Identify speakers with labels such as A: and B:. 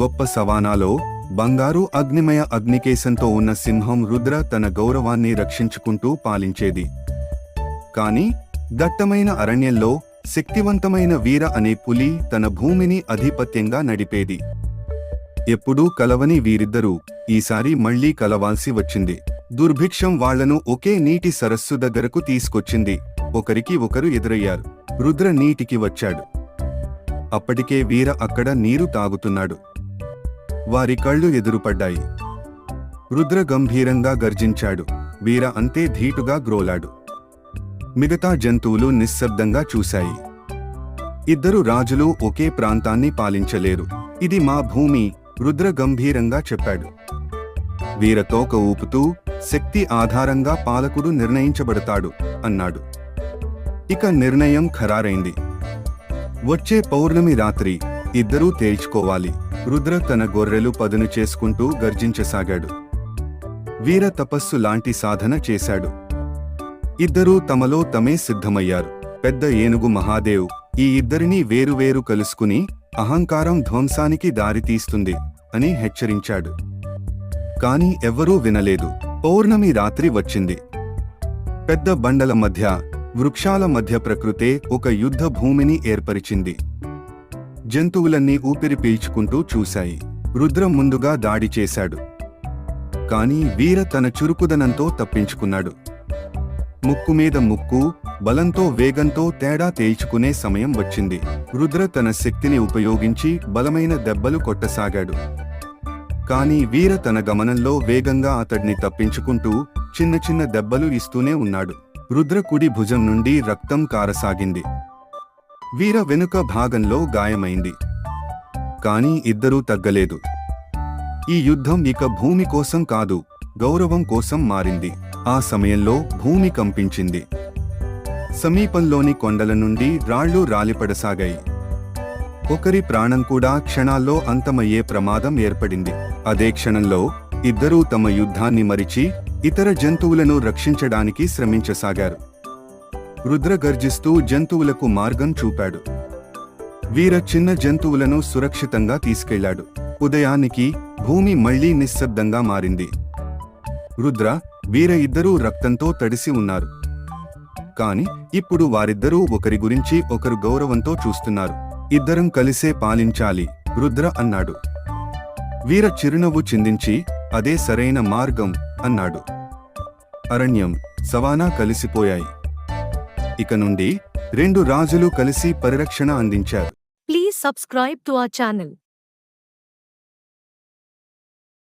A: గొప్ప సవానాలో బంగారు అగ్నిమయ అగ్నికేశంతో ఉన్న సింహం రుద్ర తన గౌరవాన్ని రక్షించుకుంటూ పాలించేది. కాని దట్టమైన అరణ్యంలో శక్తివంతమైన వీర అనే పులి తన భూమిని ఆధిపత్యంగా నడిపేది. ఎప్పుడూ కలవని వీరిద్దరూ ఈసారి మళ్లీ కలవాల్సి వచ్చింది. దుర్భిక్షం వాళ్లను ఒకే నీటి సరస్సు దగ్గరకు తీసుకొచ్చింది. ఒకరికి ఒకరు ఎదురయ్యారు. రుద్ర నీటికి వచ్చాడు. అప్పటికే వీర అక్కడ నీరు తాగుతున్నాడు. వారి కళ్ళు ఎదురుపడ్డాయి. రుద్ర గంభీరంగా గర్జించాడు. వీర అంతే ధీటుగా గ్రోలాడు. మిగతా జంతువులు నిశ్శబ్దంగా చూశాయి. ఇద్దరు రాజులు ఒకే ప్రాంతాన్ని పాలించలేరు. ఇది మా భూమి, రుద్ర గంభీరంగా చెప్పాడు. వీర తోక ఊపుతూ, శక్తి ఆధారంగా పాలకుడు నిర్ణయించబడతాడు అన్నాడు. ఇక నిర్ణయం ఖరారైంది. వచ్చే పౌర్ణమి రాత్రి ఇద్దరూ తేల్చుకోవాలి. రుద్ర తన గొర్రెలు పదును చేసుకుంటూ గర్జించసాగాడు. వీర తపస్సు లాంటి సాధన చేశాడు. ఇద్దరూ తమలో తమే సిద్ధమయ్యారు. పెద్ద ఏనుగు మహాదేవ్ ఈ ఇద్దరినీ వేరువేరు కలుసుకుని అహంకారం ధ్వంసానికి దారితీస్తుంది అని హెచ్చరించాడు. కాని ఎవ్వరూ వినలేదు. పౌర్ణమి రాత్రి వచ్చింది. పెద్ద బండల మధ్య, వృక్షాల మధ్య ప్రకృతే ఒక యుద్ధ భూమిని ఏర్పరిచింది. జంతువులన్నీ ఊపిరి పీల్చుకుంటూ చూశాయి. రుద్ర ముందుగా దాడి చేశాడు. కాని వీర తన చురుకుదనంతో తప్పించుకున్నాడు. ముక్కు మీద ముక్కు, బలంతో వేగంతో తేడా తేల్చుకునే సమయం వచ్చింది. రుద్ర తన శక్తిని ఉపయోగించి బలమైన దెబ్బలు కొట్టసాగాడు. కాని వీర తన గమనంలో వేగంగా అతడ్ని తప్పించుకుంటూ చిన్న చిన్న దెబ్బలు ఇస్తూనే ఉన్నాడు. రుద్ర కుడి భుజం నుండి రక్తం కారసాగింది. వీర వెనుక భాగంలో గాయమైంది. కాని ఇద్దరూ తగ్గలేదు. ఈ యుద్ధం ఇక భూమి కోసం కాదు, గౌరవం కోసం మారింది. ఆ సమయంలో భూమి కంపించింది. సమీపంలోని కొండల నుండి రాళ్లు రాలిపడసాగాయి. ఒకరి ప్రాణం కూడా క్షణాల్లో అంతమయ్యే ప్రమాదం ఏర్పడింది. అదే క్షణంలో ఇద్దరూ తమ యుద్ధాన్ని మరిచి ఇతర జంతువులను రక్షించడానికి శ్రమించసాగారు. రుద్ర గర్జిస్తూ జంతువులకు మార్గం చూపాడు. వీర చిన్న జంతువులను సురక్షితంగా తీసుకెళ్లాడు. ఉదయానికి భూమి మళ్లీ నిశ్శబ్దంగా మారింది. రుద్ర, వీర ఇద్దరూ రక్తంతో తడిసి ఉన్నారు. కాని ఇప్పుడు వారిద్దరూ ఒకరి గురించి ఒకరు గౌరవంతో చూస్తున్నారు. ఇద్దరం కలిసే పాలించాలి, రుద్ర అన్నాడు. వీర చిరునవ్వు చిందించి, అదే సరైన మార్గం అన్నాడు. అరణ్యం, సవానా కలిసిపోయాయి. ఇక నుండి రెండు రాజులు కలిసి పరిరక్షణ అందించారు.
B: Please subscribe to our channel.